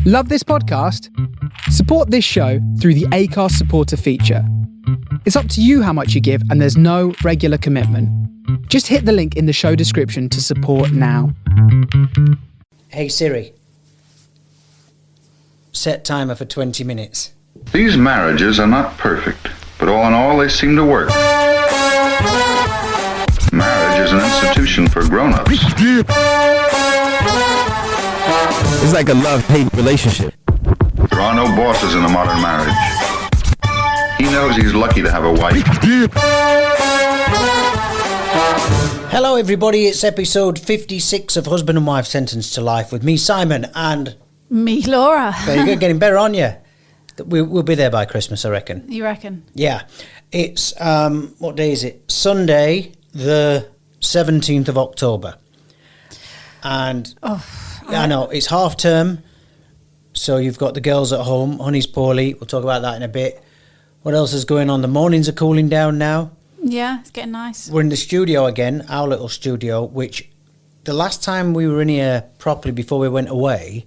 Love this podcast? Support this show through the Acast supporter feature. It's up to you how much you give, and there's no regular commitment. Just hit the link in the show description to support now. Hey Siri, set timer for 20 minutes. These marriages are not perfect, but all in all, they seem to work. Marriage is an institution for grown-ups. It's like a love-hate relationship. There are no bosses in a modern marriage. He knows he's lucky to have a wife. Hello everybody, it's episode 56 of Husband and Wife Sentenced to Life with me, Simon, and... Me, Laura. There you go, getting better on you. We'll be there by Christmas, I reckon. You reckon? Yeah. It's, what day is it? Sunday, the 17th of October. And... I know, it's half term, so you've got the girls at home. Honey's poorly. We'll talk about that in a bit. What else is going on? The mornings are cooling down now. Yeah, it's getting nice. We're in the studio again, our little studio, which the last time we were in here properly before we went away,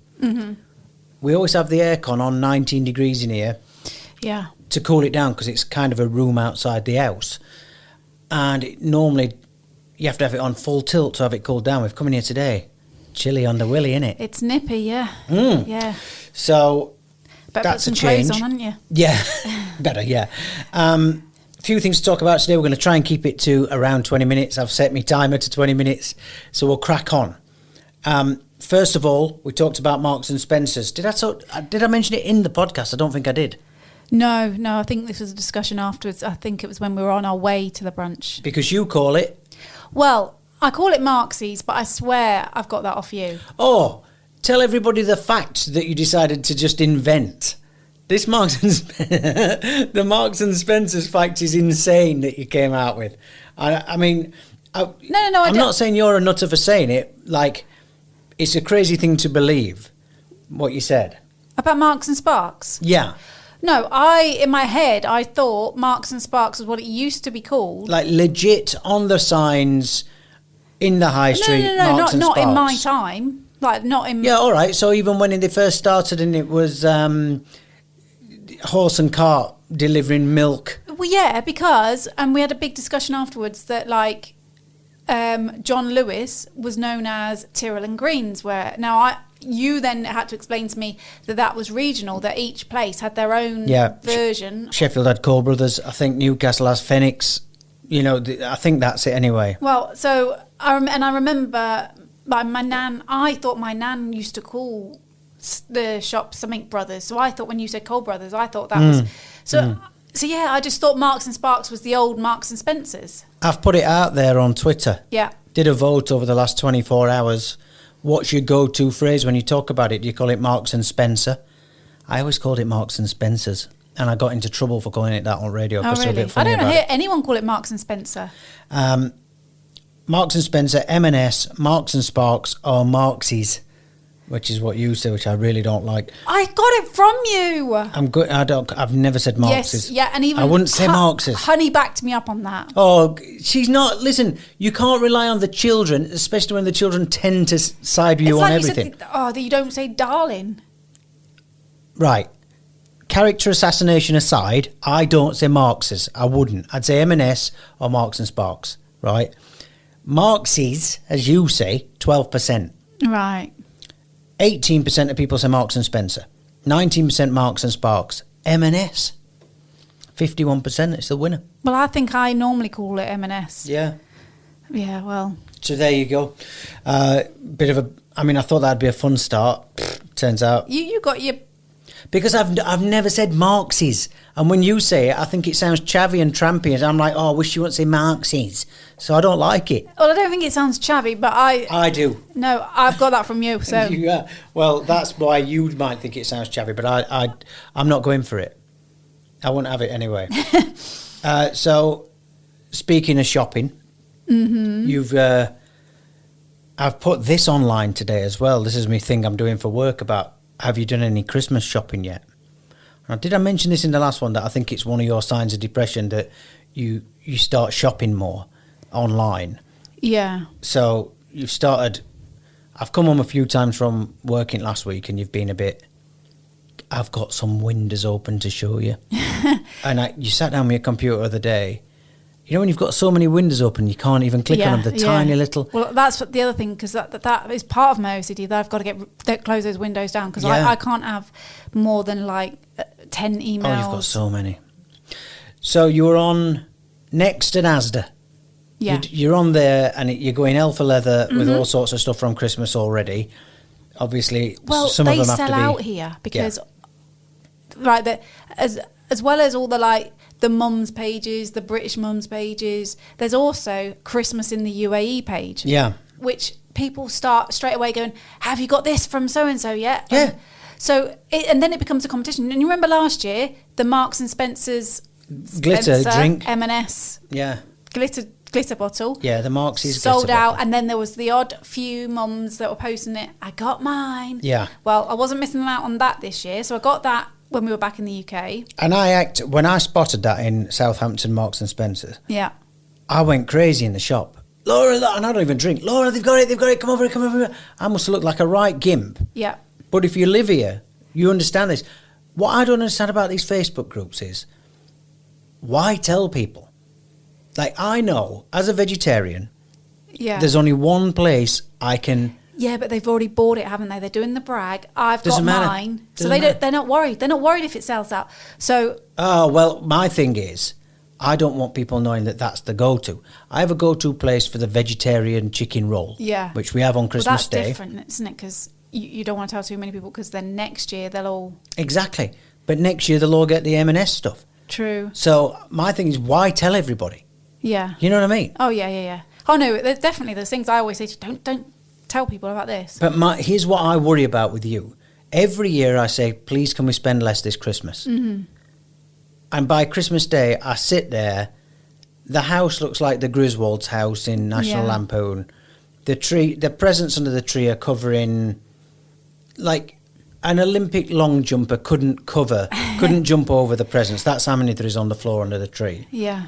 we always have the aircon on 19 degrees in here. Yeah. To cool it down, because it's kind of a room outside the house. And normally you have to have it on full tilt to have it cooled down. We've come in here today. Chilly on the willy, innit? It's nippy, yeah. Yeah. So Better that's put a some change. clothes on, haven't you? Yeah, better, yeah. A few things to talk about today. We're going to try and keep it to around 20 minutes. I've set my timer to 20 minutes, so we'll crack on. First of all, we talked about Marks and Spencer's. Did I mention it in the podcast? I don't think I did. No, I think this was a discussion afterwards. I think it was when we were on our way to the brunch. Because you call it... Well... I call it Marksies, but I swear I've got that off you. Oh, tell everybody the fact that you decided to just invent. This the Marks and Spencer's fact is insane that you came out with. I'm not saying you're a nutter for saying it. Like, it's a crazy thing to believe what you said. About Marks and Sparks? Yeah. No, in my head, I thought Marks and Sparks was what it used to be called. Like, legit on the signs... In the high street, Marks and not Sparks. in my time. Like, not in... Yeah, all right. So even when they first started and it was horse and cart delivering milk. Well, yeah, because... And we had a big discussion afterwards that, like, John Lewis was known as Tyrrell and Greens, where... Now, you then had to explain to me that was regional, that each place had their own version. Sheffield had Cole Brothers. I think Newcastle has Phoenix. You know, I think that's it anyway. Well, so... I remember my nan, I thought my nan used to call the shop something Brothers. So I thought when you said Cole Brothers, I thought that was... So yeah, I just thought Marks and Sparks was the old Marks and Spencers. I've put it out there on Twitter. Yeah. Did a vote over the last 24 hours. What's your go-to phrase when you talk about it? Do you call it Marks and Spencer? I always called it Marks and Spencers. And I got into trouble for calling it that on radio. Oh, really? I don't hear anyone call it Marks and Spencer. Marks and Spencer, M&S, Marks and Sparks, or Marksies, which is what you say, which I really don't like. I got it from you. I'm good. I've never said Marksies. Yes, yeah, and even I wouldn't say Marksies. Honey backed me up on that. Oh, she's not. Listen, you can't rely on the children, especially when the children tend to side with you on everything. That you don't say darling. Right. Character assassination aside, I don't say Marksies. I wouldn't. I'd say M&S or Marks and Sparks. Right. Marksies, as you say, 12%. Right. 18% of people say Marks and Spencer. 19% Marks and Sparks. M&S. 51%, it's the winner. Well, I think I normally call it M&S. Yeah. Yeah, well. So there you go. I thought that'd be a fun start. Turns out. You got your... Because I've never said Marksies. And when you say it, I think it sounds chavvy and trampy. And I'm like, I wish you wouldn't say Marksies. So I don't like it. Well, I don't think it sounds chavvy, but I do. No, I've got that from you, so... Yeah. Well, that's why you might think it sounds chavvy, but I'm not going for it. I won't have it anyway. So, speaking of shopping, I've put this online today as well. This is my thing I'm doing for work about, have you done any Christmas shopping yet? Now, did I mention this in the last one, that I think it's one of your signs of depression, that you start shopping more online? Yeah. So you've started... I've come home a few times from working last week and you've been a bit I've got some windows open to show you. And you sat down with your computer the other day. You know when you've got so many windows open, you can't even click on them, the tiny little... Well, that's the other thing, because that is part of my OCD, that I've got to close those windows down, because I can't have more than like 10 emails. Oh, you've got so many. So you were on Next at Asda. Yeah. You're on there, and you're going Elf leather with all sorts of stuff from Christmas already. Obviously, some of them have to be... Well, they sell out here, because... Right, as well as all the like... the mums pages, the British mums pages. There's also Christmas in the UAE page. Yeah. Which people start straight away going, have you got this from so-and-so yet? Yeah. And then it becomes a competition. And you remember last year, the Marks and Spencer's glitter drink. M&S. Yeah. Glitter bottle. Yeah, the Marks is sold out. Bottle. And then there was the odd few mums that were posting it. I got mine. Yeah. Well, I wasn't missing out on that this year. So I got that when we were back in the UK. And when I spotted that in Southampton Marks and Spencer, I went crazy in the shop. Laura, and I don't even drink. Laura, they've got it, come over here. I must have looked like a right gimp. Yeah. But if you live here, you understand this. What I don't understand about these Facebook groups is, why tell people? Like, I know, as a vegetarian, there's only one place I can... Yeah, but they've already bought it, haven't they? They're doing the brag. I've Doesn't got matter. mine. Doesn't So matter. they're not worried. They're not worried if it sells out. So... Oh, well, my thing is, I don't want people knowing that that's the go-to. I have a go-to place for the vegetarian chicken roll. Yeah. Which we have on Christmas Day. That's different, isn't it? Because you don't want to tell too many people, because then next year they'll all... Exactly. But next year they'll all get the M&S stuff. True. So my thing is, why tell everybody? Yeah. You know what I mean? Oh, yeah. Oh, no, there's definitely those things I always say, don't tell people about this. But here's what I worry about with you. Every year I say, please, can we spend less this Christmas? Mm-hmm. And by Christmas Day, I sit there. The house looks like the Griswold's house in National Lampoon. The presents under the tree are covering, like, an Olympic long jumper couldn't jump over the presents. That's how many there is on the floor under the tree. Yeah.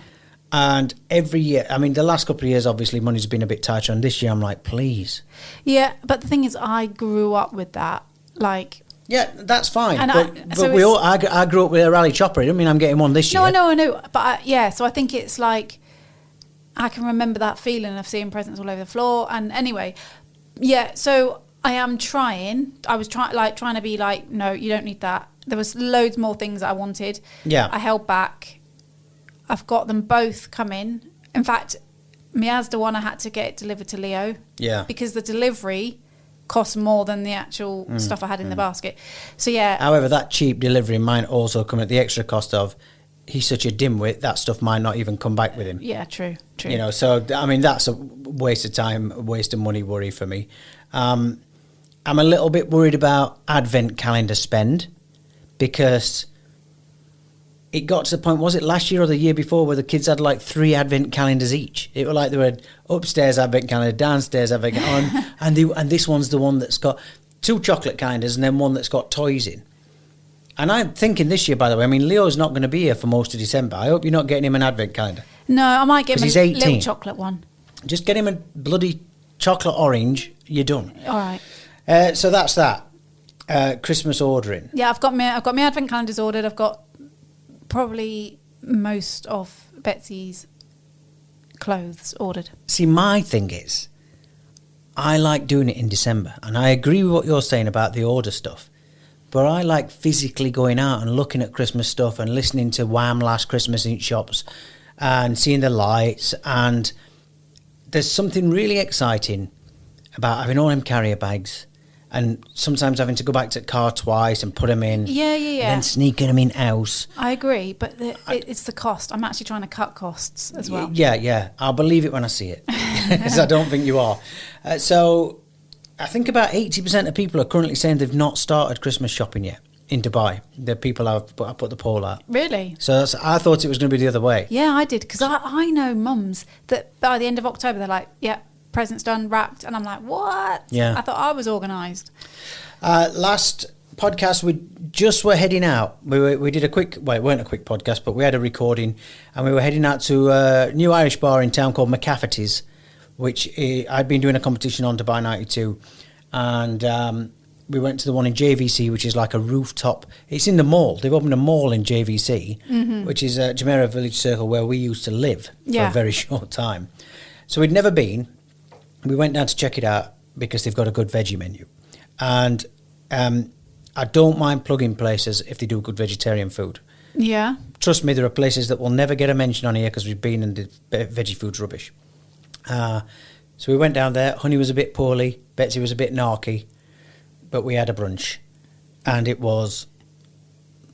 And every year, I mean, the last couple of years, obviously, money's been a bit tighter. And this year, I'm like, please. Yeah, but the thing is, I grew up with that. Like... Yeah, that's fine. And I grew up with a rally chopper. I don't mean I'm getting one this year. No, I know. But so I think it's like, I can remember that feeling of seeing presents all over the floor. And anyway, so I am trying. I was trying to be like, no, you don't need that. There was loads more things that I wanted. Yeah. I held back. I've got them both coming. In fact, my Asda one, I had to get it delivered to Leo. Yeah. Because the delivery cost more than the actual stuff I had in the basket. So, yeah. However, that cheap delivery might also come at the extra cost of, he's such a dimwit, that stuff might not even come back with him. Yeah, true. You know, so, I mean, that's a waste of time, a waste of money worry for me. I'm a little bit worried about advent calendar spend, because it got to the point, was it last year or the year before, where the kids had like 3 advent calendars each? It was like they were upstairs advent calendar, downstairs advent calendar, and this one's the one that's got 2 chocolate calendars and then one that's got toys in. And I'm thinking this year, by the way, I mean, Leo's not going to be here for most of December. I hope you're not getting him an advent calendar. No, I might get him he's a 18. little chocolate one. Just get him a bloody chocolate orange, you're done. All right. So that's that. Christmas ordering. Yeah, I've got my advent calendars ordered. I've got probably most of Betsy's clothes ordered. See, my thing is, I like doing it in December, and I agree with what you're saying about the order stuff, but I like physically going out and looking at Christmas stuff and listening to Wham! Last Christmas in shops and seeing the lights, and there's something really exciting about having all them carrier bags and sometimes having to go back to the car twice and put them in. Yeah. And then sneaking them in house. I agree, but it's the cost. I'm actually trying to cut costs as well. Yeah. I'll believe it when I see it, because I don't think you are. So I think about 80% of people are currently saying they've not started Christmas shopping yet in Dubai. The people I put the poll out. Really? So I thought it was going to be the other way. Yeah, I did, because I know mums that by the end of October they're like, yeah, presents done, wrapped, and I'm like, what? Yeah. I thought I was organised. Last podcast, we just were heading out. We did a quick, well, it weren't a quick podcast, but we had a recording, and we were heading out to a new Irish bar in town called McCafferty's, which I'd been doing a competition on Dubai 92, and we went to the one in JVC, which is like a rooftop. It's in the mall. They've opened a mall in JVC, which is Jumeirah Village Circle, where we used to live for a very short time. So we'd never been. We went down to check it out because they've got a good veggie menu. And I don't mind plugging places if they do good vegetarian food. Yeah. Trust me, there are places that will never get a mention on here because we've been and the veggie food's rubbish. So we went down there. Honey was a bit poorly. Betsy was a bit narky. But we had a brunch. And it was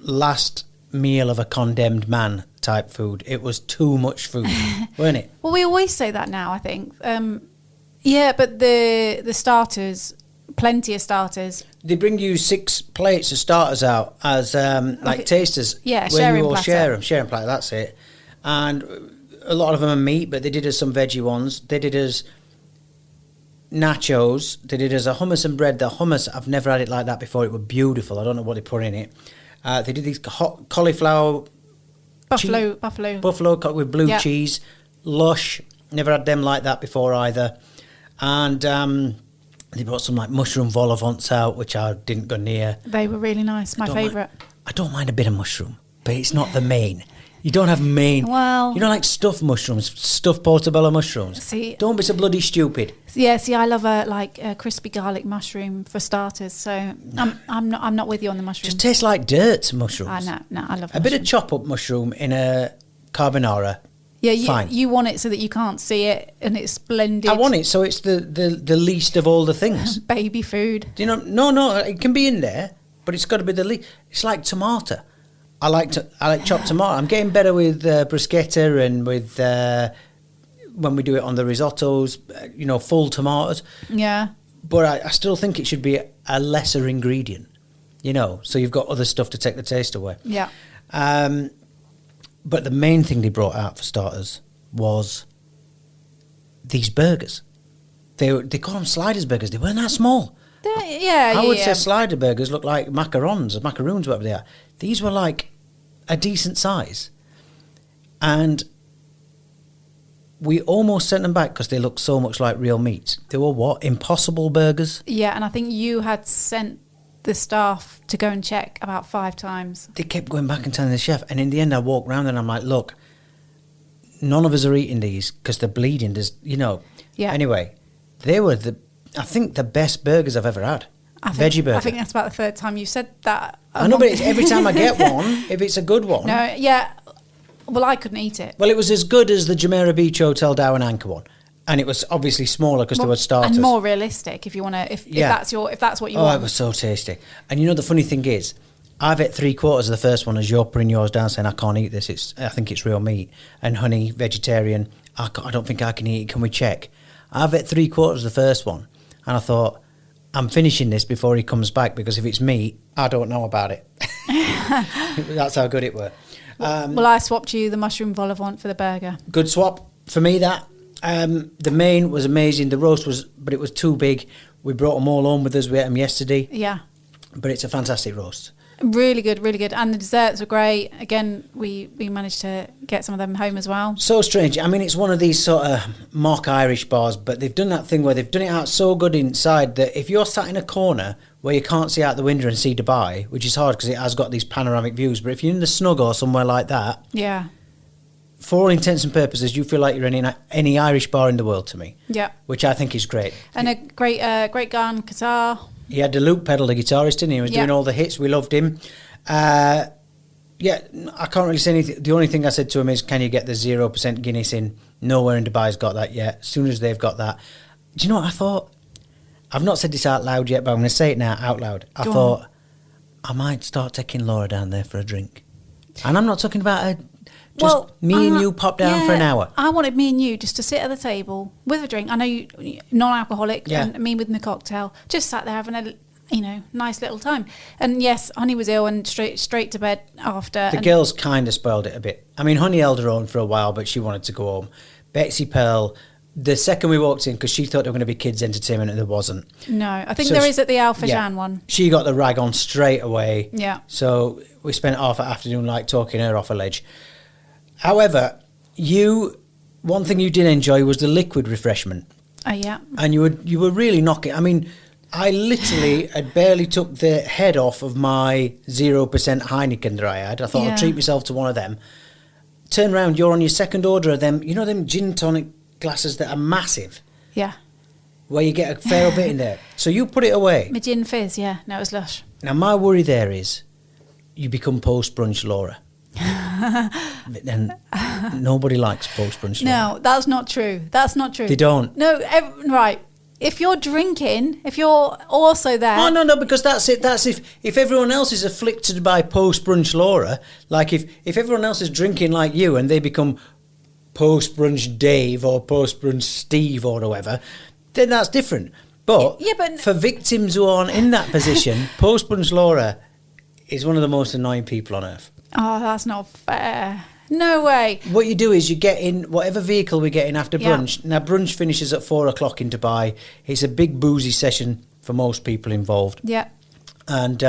last meal of a condemned man type food. It was too much food, weren't it? Well, we always say that now, I think. Yeah, but the starters, plenty of starters. They bring you 6 plates of starters out as like tasters. Yeah, where sharing you all platter. share them. Sharing platter, that's it. And a lot of them are meat, but they did us some veggie ones. They did us nachos. They did us a hummus and bread. The hummus, I've never had it like that before. It was beautiful. I don't know what they put in it. They did these hot cauliflower... Buffalo cut with blue cheese. Lush. Never had them like that before either. And they brought some like mushroom vol au vents out, which I didn't go near. They were really nice. My favourite. I don't mind a bit of mushroom, but it's not the main. You don't have main. Well, you don't like stuffed mushrooms, stuffed portobello mushrooms. See, don't be so bloody stupid. Yeah, see, I love a crispy garlic mushroom for starters. So I'm not with you on the mushroom. Just tastes like dirt mushrooms. No, I love a bit of chop up mushroom in a carbonara. Yeah, you want it so that you can't see it, and it's blended. I want it so it's the least of all the things. Baby food. Do you know? No, it can be in there, but it's got to be the least. It's like tomato. I like chopped tomato. I'm getting better with bruschetta and with when we do it on the risottos. Full tomatoes. Yeah. But I still think it should be a lesser ingredient. So you've got other stuff to take the taste away. Yeah. But the main thing they brought out for starters was these burgers. They call them sliders burgers. They weren't that small. I would say slider burgers look like macarons, whatever they are. These were like a decent size. And we almost sent them back because they looked so much like real meat. They were what? Impossible burgers? Yeah, and I think you had sent the staff to go and check about 5 times. They kept going back and telling the chef, and in the end I walked around and I'm like, look, none of us are eating these because they're bleeding. Yeah. Anyway, they were I think the best burgers I've ever had. Veggie burger. I think that's about the 3rd time you said that. I know, but it's every time I get one, if it's a good one. No, yeah. Well, I couldn't eat it. Well, it was as good as the Jumeirah Beach Hotel Darwin Anchor one. And it was obviously smaller because there were starters. And more realistic, if you want to, if that's what you want. Oh, it was so tasty. And the funny thing is, I've ate 3/4 of the first one as you're putting yours down saying, I can't eat this. I think it's real meat. And Honey, vegetarian, I don't think I can eat it. Can we check? I've ate 3/4 of the first one. And I thought, I'm finishing this before he comes back because if it's meat, I don't know about it. That's how good it were. Well, I swapped you the mushroom vol au vent for the burger. Good swap for me, that. The main was amazing. The roast but it was too big. We brought them all home with us. We ate them yesterday. Yeah. But it's a fantastic roast. Really good, really good. And the desserts were great. Again, we managed to get some of them home as well. So strange. I mean, it's one of these sort of mock Irish bars, but they've done that thing where they've done it out so good inside that if you're sat in a corner where you can't see out the window and see Dubai, which is hard because it has got these panoramic views, but if you're in the snug or somewhere like that, yeah, for all intents and purposes, you feel like you're in any Irish bar in the world to me. Yeah. Which I think is great. And a great guy on guitar. He had the Luke pedal, the guitarist, didn't he? He was doing all the hits. We loved him. I can't really say anything. The only thing I said to him is, can you get the 0% Guinness in? Nowhere in Dubai's got that yet. As soon as they've got that. Do you know what I thought? I've not said this out loud yet, but I'm going to say it now out loud. I thought I might start taking Laura down there for a drink. And I'm not talking about me and you pop down for an hour. I wanted me and you just to sit at the table with a drink. I know you non-alcoholic, and me with my cocktail, just sat there having a nice little time. And yes, Honey was ill and straight to bed after. The girls kind of spoiled it a bit. I mean, Honey held her own for a while, but she wanted to go home. Betsy Pearl, the second we walked in, because she thought there were going to be kids' entertainment and there wasn't. No, I think there is at the Alpha Jan one. She got the rag on straight away. Yeah. So we spent half an afternoon like talking her off a ledge. However, one thing you did enjoy was the liquid refreshment. Oh, yeah. And you were really knocking. I mean, I literally had barely took the head off of my 0% Heineken that I had. I thought Yeah. I'd treat myself to one of them. Turn around, you're on your second order of them. You know them gin tonic glasses that are massive, Yeah. where you get a fair bit in there. So you put it away. My gin fizz, yeah. No, it was lush. Now, my worry there is you become post-brunch-Lorra. And nobody likes post-brunch-Lorra. No, that's not true. That's not true. They don't. No, right. If you're drinking, if you're also there... Oh, no, because that's it. That's if everyone else is afflicted by post-brunch-Lorra, like if everyone else is drinking like you and they become post-brunch Dave or post-brunch Steve or whatever, then that's different. But, Yeah, but- for victims who aren't in that position, post-brunch-Lorra is one of the most annoying people on earth. Oh, that's not fair. No way. What you do is you get in whatever vehicle we get in after Yeah. brunch. Now, brunch finishes at 4 o'clock in Dubai. It's a big boozy session for most people involved. Yeah. And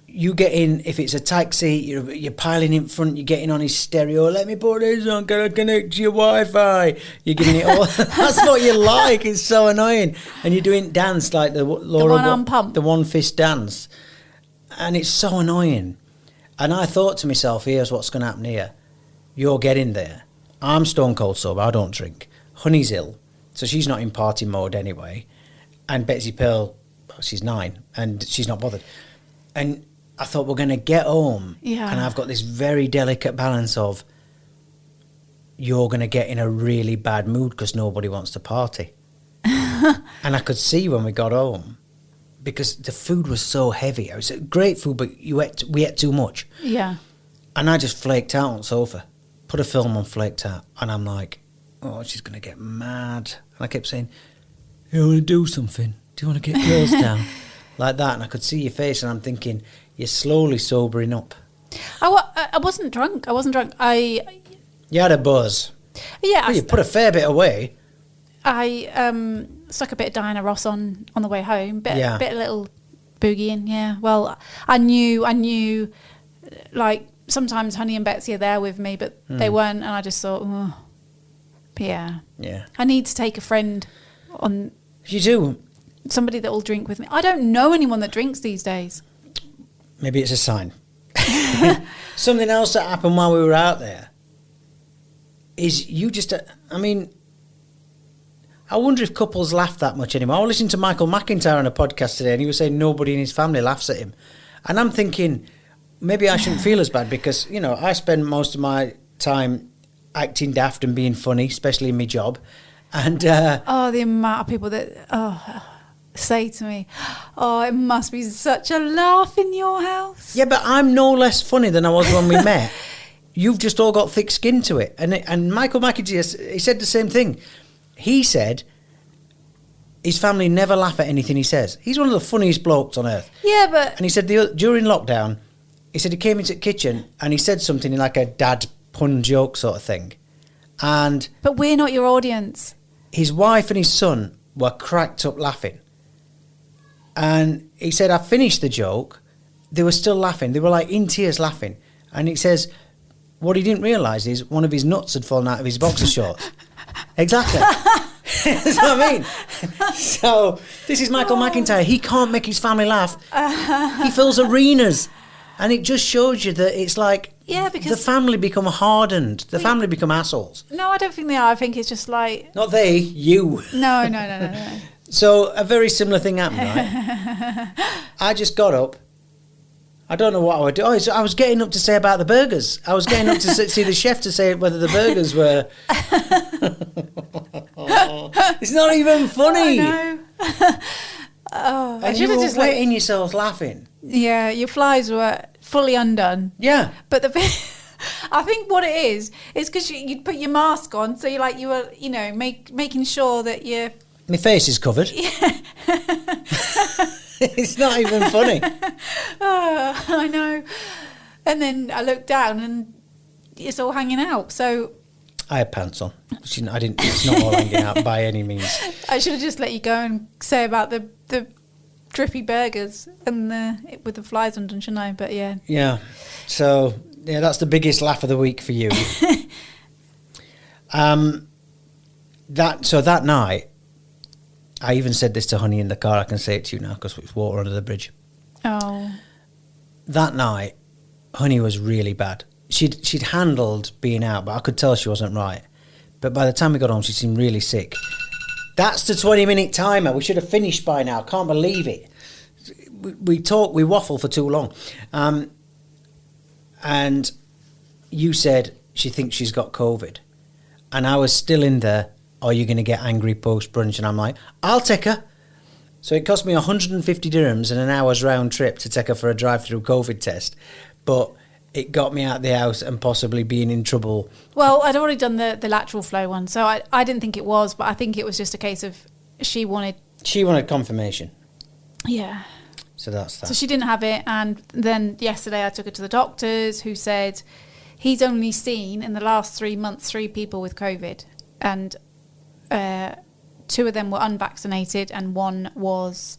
you get in, if it's a taxi, you're piling in front, you're getting on his stereo, let me put this on, can I connect to your Wi-Fi? You're giving it all. That's what you like. It's so annoying. And you're doing dance like the Laura, one on pump. the one fist dance. And it's so annoying. And I thought to myself, here's what's going to happen here. You're getting there. I'm stone cold sober. I don't drink. Honey's ill, so she's not in party mode anyway. And Betsy Pearl, well, she's 9, and she's not bothered. And I thought, we're going to get home. Yeah. And I've got this very delicate balance of, you're going to get in a really bad mood because nobody wants to party. And I could see when we got home, because the food was so heavy. It was great food, but we ate too much. Yeah. And I just flaked out on the sofa, put a film on, flaked out. And I'm like, oh, she's going to get mad. And I kept saying, you want to do something? Do you want to get girls down? Like that. And I could see your face, and I'm thinking, you're slowly sobering up. I wasn't drunk. You had a buzz. Yeah. Well, you put a fair bit away. I stuck a bit of Diana Ross on the way home. Bit Yeah. a little boogie in, yeah. Well, I knew, like, sometimes Honey and Betsy are there with me, but they weren't, and I just thought, oh, yeah. Yeah. I need to take a friend on, You do. somebody that will drink with me. I don't know anyone that drinks these days. Maybe it's a sign. Something else that happened while we were out there is you just, I mean, I wonder if couples laugh that much anymore. I was listening to Michael McIntyre on a podcast today, and he was saying nobody in his family laughs at him. And I'm thinking, maybe I shouldn't feel as bad because, you know, I spend most of my time acting daft and being funny, especially in my job. And The amount of people that say to me, oh, it must be such a laugh in your house. yeah, but I'm no less funny than I was when we met. You've just all got thick skin to it. And Michael McIntyre, he said the same thing. He said his family never laugh at anything he says. He's one of the funniest blokes on earth. Yeah, but... And he said during lockdown, he said he came into the kitchen and he said something in like a dad pun joke sort of thing. And But we're not your audience. his wife and his son were cracked up laughing. And he said, I finished the joke. They were still laughing. They were like in tears laughing. And he says, what he didn't realise is one of his nuts had fallen out of his boxer shorts. Exactly. That's what I mean. So this is Michael McIntyre. He can't make his family laugh. He fills arenas. And it just shows you that it's like Yeah, because... the family become hardened. The family become assholes. No, I don't think they are. I think it's just like... Not they, you. No. So a very similar thing happened, right? I just got up. I don't know what I would do. Oh, I was getting up to say about the burgers. I was getting up to see the chef to say whether the burgers were... It's not even funny. Oh, no. And you were just wetting yourselves laughing. Yeah, your flies were fully undone. Yeah. But the thing... I think what it is because you'd put your mask on, so you were, you know, making sure that you're... My face is covered. It's not even funny. Oh, I know. And then I looked down and it's all hanging out. So I had pants on. I didn't. It's not all hanging out by any means. I should have just let you go and say about the drippy burgers and with the flies undone, shouldn't I? But yeah. Yeah. So yeah, that's the biggest laugh of the week for you. That night, I even said this to Honey in the car. I can say it to you now because it's water under the bridge. Oh. That night, Honey was really bad. She'd handled being out, but I could tell she wasn't right. But by the time we got home, she seemed really sick. That's the 20-minute timer. We should have finished by now. Can't believe it. We waffle for too long. And you said she thinks she's got COVID. And I was still in there, are you going to get angry post-brunch? And I'm like, I'll take her. So it cost me 150 dirhams and an hour's round trip to take her for a drive-through COVID test. But it got me out of the house and possibly being in trouble. Well, I'd already done the lateral flow one, so I didn't think it was, but I think it was just a case of she wanted confirmation. Yeah. So that's that. So she didn't have it, and then yesterday I took her to the doctors, who said he's only seen in the last 3 months 3 people with COVID, and 2 of them were unvaccinated and 1 was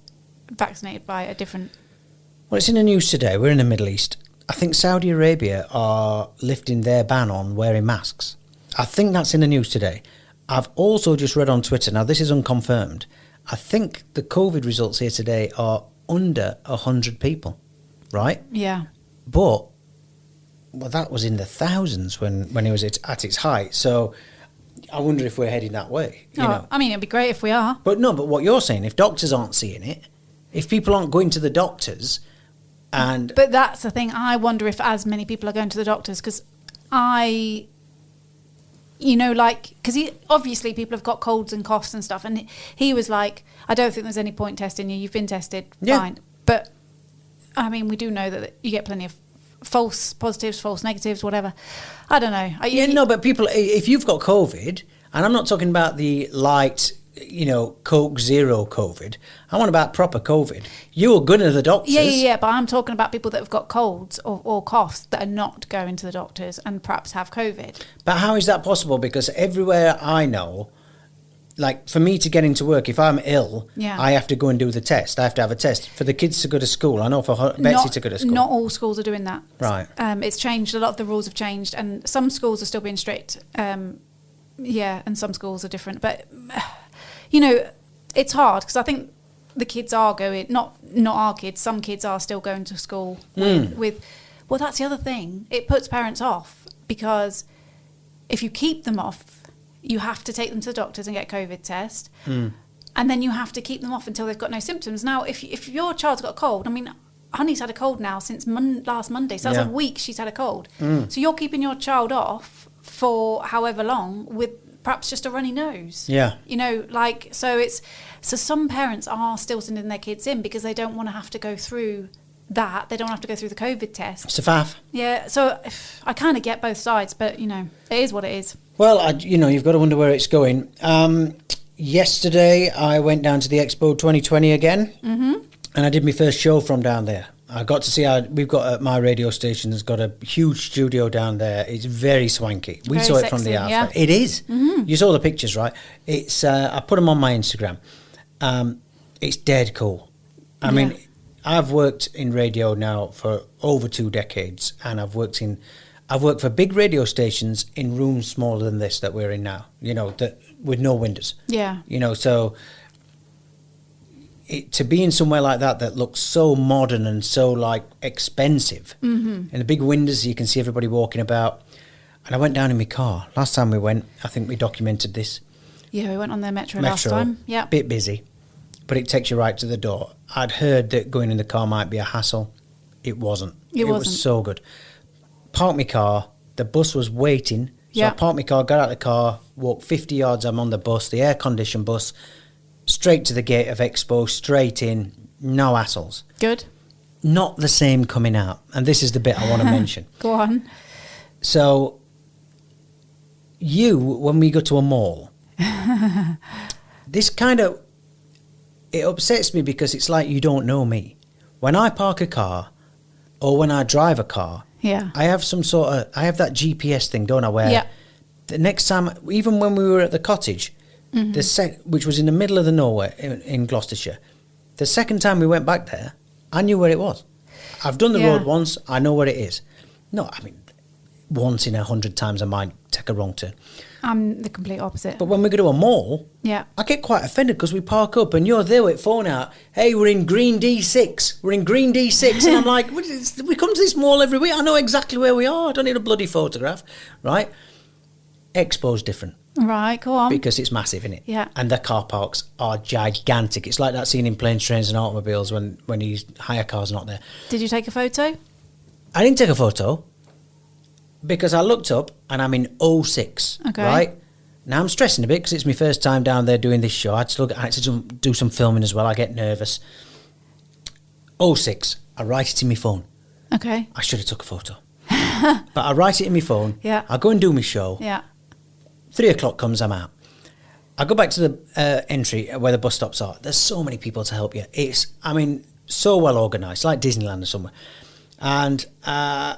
vaccinated by a different... Well, it's in the news today. We're in the Middle East. I think Saudi Arabia are lifting their ban on wearing masks. I think that's in the news today. I've also just read on Twitter, now this is unconfirmed, I think the COVID results here today are under 100 people, right? Yeah. But, well, that was in the thousands when it was at its height. So I wonder if we're heading that way. You know? I mean, it'd be great if we are. But what you're saying, if doctors aren't seeing it, if people aren't going to the doctors... But that's the thing. I wonder if as many people are going to the doctors, because because obviously people have got colds and coughs and stuff, and he was like, I don't think there's any point testing you. You've been tested, fine. But I mean, we do know that you get plenty of false positives, false negatives, whatever. I don't know. But people, if you've got COVID, and I'm not talking about the light, Coke Zero COVID. I want about proper COVID. You are good at the doctors. Yeah, but I'm talking about people that have got colds or coughs that are not going to the doctors and perhaps have COVID. But how is that possible? Because everywhere I know, like for me to get into work, if I'm ill, I have to go and do the test. I have to have a test. For the kids to go to school, I know for Betsy to go to school. Not all schools are doing that. Right. It's changed. A lot of the rules have changed, and some schools are still being strict. And some schools are different. But... it's hard because I think the kids are going, not our kids, some kids are still going to school with well, that's the other thing. It puts parents off because if you keep them off, you have to take them to the doctors and get a COVID test. And then you have to keep them off until they've got no symptoms. Now, if your child's got a cold, I mean, Honey's had a cold now since last Monday, so that's a week she's had a cold. So you're keeping your child off for however long with perhaps just a runny nose. Yeah. So some parents are still sending their kids in because they don't want to have to go through that. They don't have to go through the COVID test. It's a faff. Yeah, so I kind of get both sides, but, it is what it is. Well, you've got to wonder where it's going. Yesterday, I went down to the Expo 2020 again, and I did my first show from down there. I got to see we've got my radio station has got a huge studio down there. It's very swanky. We very saw it sexy, from the outside. Yeah. It is. You saw the pictures, right? It's. I put them on my Instagram. It's dead cool. I mean, I've worked in radio now for over 2 decades, and I've worked for big radio stations in rooms smaller than this that we're in now. With no windows. Yeah. So. To be in somewhere like that looks so modern and so expensive, and the big windows you can see everybody walking about. And I went down in my car last time we went. I think we documented this. Yeah, we went on the metro last time. Yeah, bit busy, but it takes you right to the door. I'd heard that going in the car might be a hassle. It wasn't. It was so good. Parked my car. The bus was waiting. So I parked my car, got out of the car, walked 50 yards. I'm on the bus, the air-conditioned bus. Straight to the gate of Expo, straight in, no hassles. Good. Not the same coming out. And this is the bit I want to mention. Go on. So, when we go to a mall, this it upsets me because it's like you don't know me. When I park a car or when I drive a car, I have I have that GPS thing, don't I, where the next time, even when we were at the cottage, which was in the middle of the nowhere in Gloucestershire. The second time we went back there, I knew where it was. I've done the road once. I know where it is. No, I mean, once in 100 times I might take a wrong turn. I'm the complete opposite. But when we go to a mall, Yeah. I get quite offended because we park up and you're there with phone out. Hey, we're in green D6. We're in green D6. And I'm like, we come to this mall every week. I know exactly where we are. I don't need a bloody photograph, right? Expo's different Right, go on. because it's massive, isn't it? Yeah. And the car parks are gigantic. It's like that scene in Planes, Trains and Automobiles when you hire cars not there. Did you take a photo? I didn't take a photo because I looked up and I'm in 06, Okay. right? Now I'm stressing a bit because it's my first time down there doing this show. I had to do some filming as well. I get nervous. 06, I write it in my phone. Okay. I should have took a photo. But I write it in my phone. Yeah. I go and do my show. Yeah. 3 o'clock comes, I'm out. I go back to the entry where the bus stops are. There's so many people to help you. It's, so well organised, like Disneyland or somewhere. And I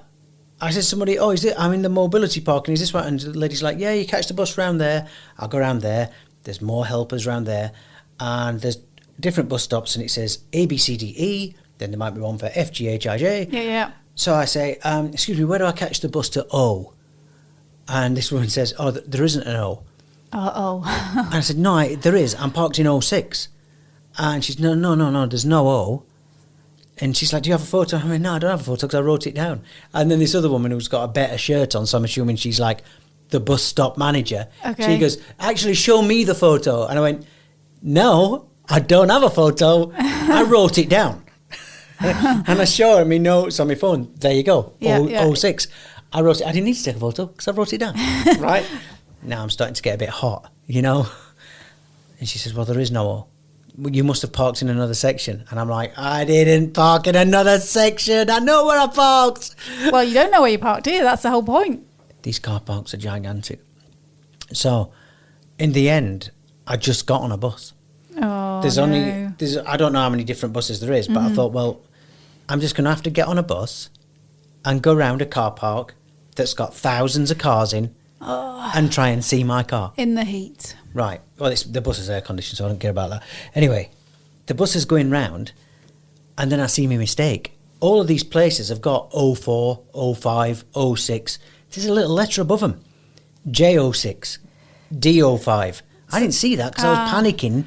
said to somebody, I'm in the mobility parking, is this right? And the lady's like, yeah, you catch the bus round there. I'll go round there. There's more helpers round there. And there's different bus stops and it says A, B, C, D, E. Then there might be one for F, G, H, I, J. Yeah. So I say, excuse me, where do I catch the bus to O? And this woman says, there isn't an O. Uh-oh. And I said, no, there is. I'm parked in 06. And she's, no, there's no O. And she's like, do you have a photo? I mean, no, I don't have a photo because I wrote it down. And then this other woman who's got a better shirt on, so I'm assuming she's like the bus stop manager. Okay. She goes, actually, show me the photo. And I went, no, I don't have a photo. I wrote it down. And I show her my notes on my phone. There you go, Yeah. 06. I wrote it. I didn't need to take a photo because I wrote it down. Right? Now I'm starting to get a bit hot, you know. And she says, well, there is no O. You must have parked in another section. And I'm like, I didn't park in another section. I know where I parked. Well, you don't know where you parked, do you? That's the whole point. These car parks are gigantic. So, in the end, I just got on a bus. Oh, I don't know how many different buses there is, but I thought, well, I'm just going to have to get on a bus and go round a car park that's got thousands of cars in and try and see my car. In the heat. Right. Well, the bus is air conditioned, so I don't care about that. Anyway, the bus is going round, and then I see my mistake. All of these places have got 04, 05, 06. There's a little letter above them. J06, D05. I didn't see that because I was panicking.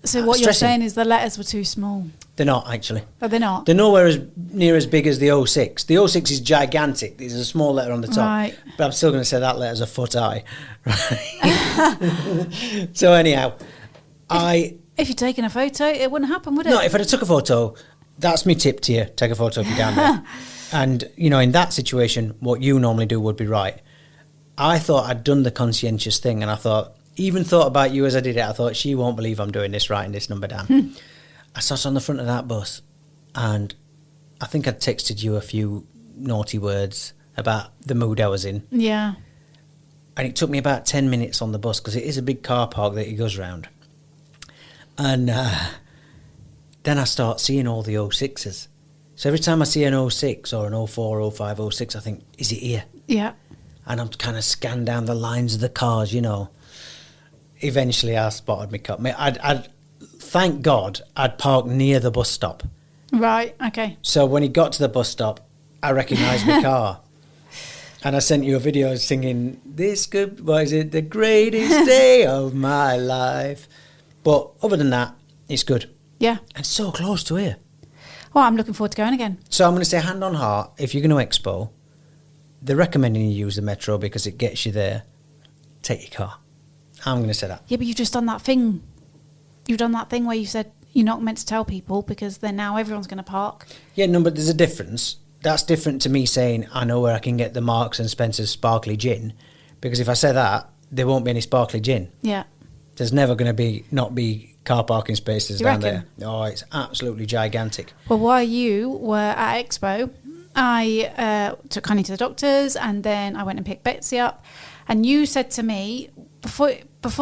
So what you're stressing. saying is the letters were too small. They're not, actually. But they're not. They're nowhere near as big as the 06. The 06 is gigantic. There's a small letter on the top. Right. But I'm still going to say that letter's a foot high. Right. So anyhow, If you'd taken a photo, it wouldn't happen, would it? No, if I'd have took a photo, that's my tip to you. Take a photo if you're down there. And, in that situation, what you normally do would be right. I thought I'd done the conscientious thing, and I even thought about you as I did it. I thought, she won't believe I'm doing this, writing this number down. I sat on the front of that bus, and I think I'd texted you a few naughty words about the mood I was in. Yeah. And it took me about 10 minutes on the bus, because it is a big car park that he goes round. And then I start seeing all the 06s. So every time I see an 06 or an 04, 05, 06, I think, is it here? Yeah. And I'm kind of scan down the lines of the cars, Eventually I spotted my car. I'd thank God I'd parked near the bus stop. Right, okay. So when he got to the bus stop, I recognised my car. And I sent you a video singing, the greatest day of my life. But other than that, it's good. Yeah. And so close to here. Well, I'm looking forward to going again. So I'm going to say hand on heart, if you're going to Expo, they're recommending you use the metro because it gets you there. Take your car. I'm going to say that. Yeah, but you've just done that thing. You've done that thing where you said you're not meant to tell people because then now everyone's going to park. Yeah, no, but there's a difference. That's different to me saying I know where I can get the Marks and Spencer's sparkly gin, because if I say that, there won't be any sparkly gin. Yeah. There's never going to not be car parking spaces You down reckon? there. Oh, it's absolutely gigantic. Well, while you were at Expo, I took Honey to the doctors and then I went and picked Betsy up. And you said to me, before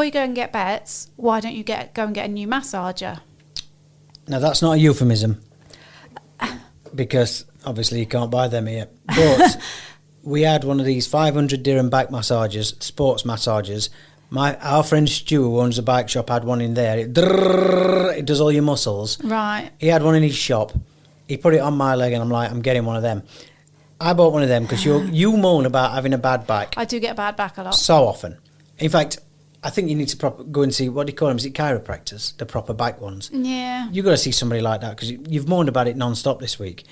you go and get Bets, why don't you go and get a new massager? Now, that's not a euphemism, because obviously you can't buy them here. But we had one of these 500 dirham back massages, sports massages. Our friend Stu, who owns a bike shop, had one in there. It does all your muscles. Right. He had one in his shop. He put it on my leg, and I'm like, I'm getting one of them. I bought one of them because you moan about having a bad back I do get a bad back a lot. so often. In fact, I think you need to go and see, what do you call them? Is it chiropractors? The proper back ones. Yeah. You've got to see somebody like that because you've moaned about it non-stop this week.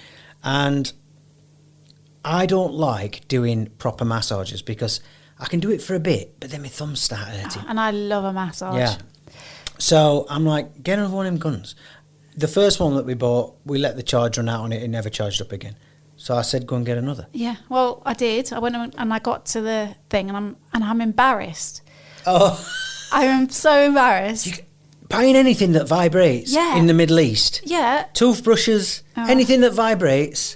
And I don't like doing proper massages because I can do it for a bit, but then my thumbs start hurting. And I love a massage. Yeah. So I'm like, get another one of them guns. The first one that we bought, we let the charge run out on it. It never charged up again. So I said, go and get another. Yeah. Well, I did. I went and I got to the thing, and I'm embarrassed. Oh, I am so embarrassed. Buying anything that vibrates in the Middle East. Yeah. Toothbrushes, anything that vibrates.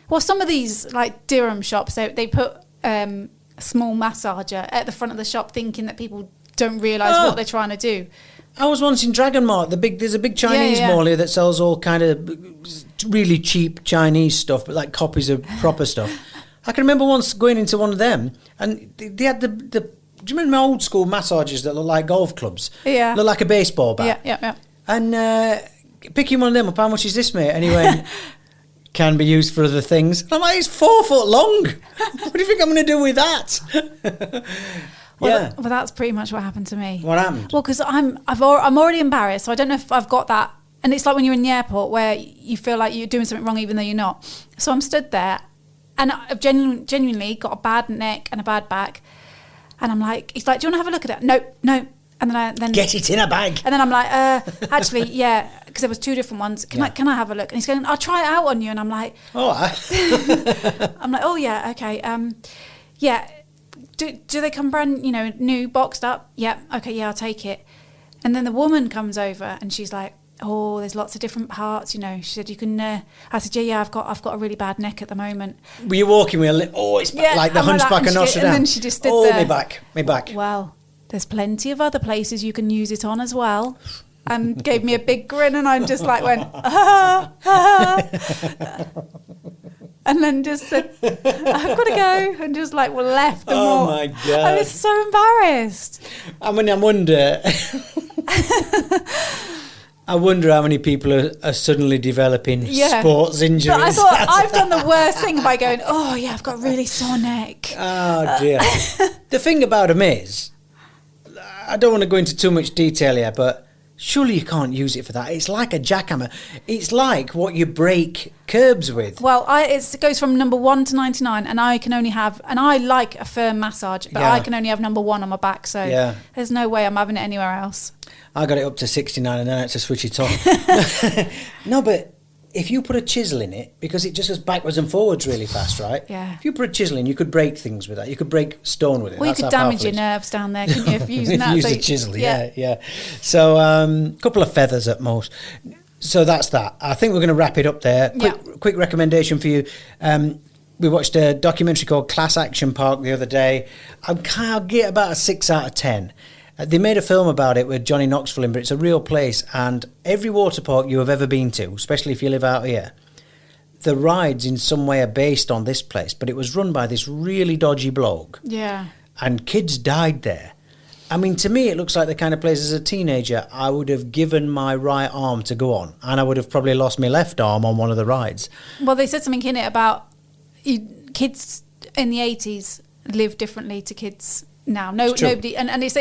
Well, some of these like dirham shops, they put a small massager at the front of the shop, thinking that people don't realise what they're trying to do. I was once in Dragon Mart. There's a big Chinese mall here that sells all kind of really cheap Chinese stuff, but like copies of proper stuff. I can remember once going into one of them, and they had the. Do you remember my old school massages that look like golf clubs? Yeah. Look like a baseball bat. Yeah. And picking one of them up, how much is this, mate? And he went, can be used for other things. And I'm like, it's 4 foot long. What do you think I'm going to do with that? Well, that's pretty much what happened to me. What happened? Well, because I'm already embarrassed, so I don't know if I've got that. And it's like when you're in the airport where you feel like you're doing something wrong even though you're not. So I'm stood there, and I've genuinely got a bad neck and a bad back. And I'm like, he's like, do you want to have a look at it? No. And then get it in a bag. And then I'm like, actually, yeah, because there was 2 different ones. Can I have a look? And he's going, I'll try it out on you. And I'm like, I'm like, oh yeah, okay, yeah. Do they come brand, new, boxed up? Yeah, okay, yeah, I'll take it. And then the woman comes over and she's like, oh, there's lots of different parts, She said, you can. I said, yeah, I've got a really bad neck at the moment. Were you walking with it's like the Hunchback of Notre Dame? And then she just stood there. My back. Well, there's plenty of other places you can use it on as well. And gave me a big grin, and I just like went, and then just said, I've got to go, and just like left. And my God. I was so embarrassed. I mean, I wonder how many people are suddenly developing sports injuries. But I thought I've done the worst thing by going, oh yeah, I've got a really sore neck. Oh dear. The thing about them is, I don't want to go into too much detail here, but surely you can't use it for that. It's like a jackhammer. It's like what you break curbs with. Well, it goes from number 1 to 99, and I can only have, and I like a firm massage, but I can only have number 1 on my back, so there's no way I'm having it anywhere else. I got it up to 69 and then I had to switch it on. No, but if you put a chisel in it, because it just goes backwards and forwards really fast, right? Yeah. If you put a chisel in, you could break things with that. You could break stone with it. Well, you could damage your nerves down there, couldn't you, if using that? Use a chisel, yeah. So a couple of feathers at most. So that's that. I think we're going to wrap it up there. Quick recommendation for you. We watched a documentary called Class Action Park the other day. I'll get about a 6 out of 10. They made a film about it with Johnny Knoxville in, but it's a real place, and every water park you have ever been to, especially if you live out here, the rides in some way are based on this place, but it was run by this really dodgy bloke. Yeah. And kids died there. I mean, to me, it looks like the kind of place as a teenager I would have given my right arm to go on, and I would have probably lost my left arm on one of the rides. Well, they said something in it about kids in the 80s live differently to kids now. Nobody, and it's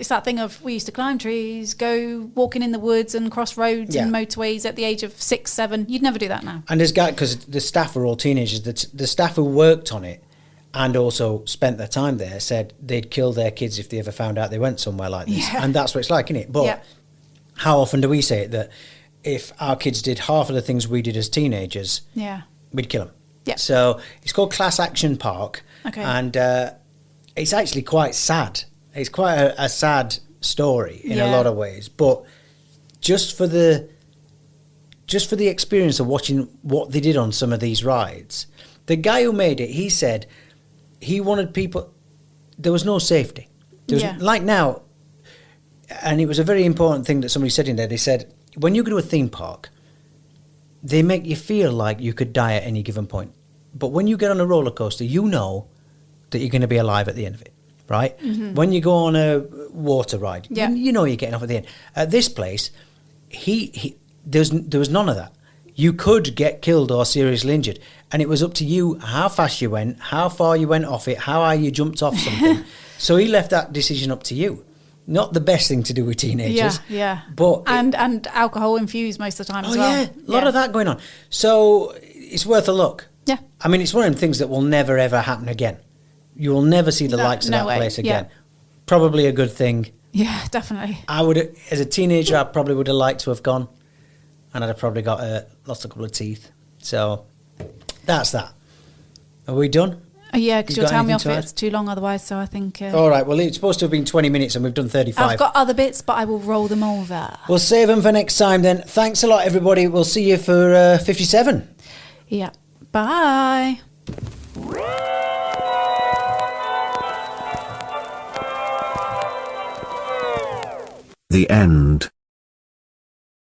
that thing of, we used to climb trees, go walking in the woods and cross roads and motorways at the age of 6, 7. You'd never do that now. And there's because the staff were all teenagers. The staff who worked on it and also spent their time there said they'd kill their kids if they ever found out they went somewhere like this. And that's what it's like, isn't it? But how often do we say it, that if our kids did half of the things we did as teenagers, we'd kill them. Yeah. So it's called Class Action Park. Okay. And it's actually quite sad. It's quite a sad story in a lot of ways. But just for the experience of watching what they did on some of these rides, the guy who made it, he said he wanted people. There was no safety. There was, like now, and it was a very important thing that somebody said in there. They said, when you go to a theme park, they make you feel like you could die at any given point. But when you get on a roller coaster, you know that you're going to be alive at the end of it, right? Mm-hmm. When you go on a water ride, you know you're getting off at the end. At this place, there was none of that. You could get killed or seriously injured. And it was up to you how fast you went, how far you went off it, how high you jumped off something. So he left that decision up to you. Not the best thing to do with teenagers. Yeah. But and alcohol infused most of the time as well. Yeah, a lot of that going on. So it's worth a look. Yeah. I mean, it's one of them things that will never, ever happen again. You will never see the likes of that way. place again. Yeah. Probably a good thing. Yeah, definitely. I would, as a teenager, I probably would have liked to have gone, and I'd have probably lost a couple of teeth. So that's that. Are we done? Yeah, because You you'll got tell me anything off to it's too long otherwise, so I think... All right, well, it's supposed to have been 20 minutes and we've done 35. I've got other bits, but I will roll them over. We'll save them for next time then. Thanks a lot, everybody. We'll see you for 57. Yeah. Bye. The end.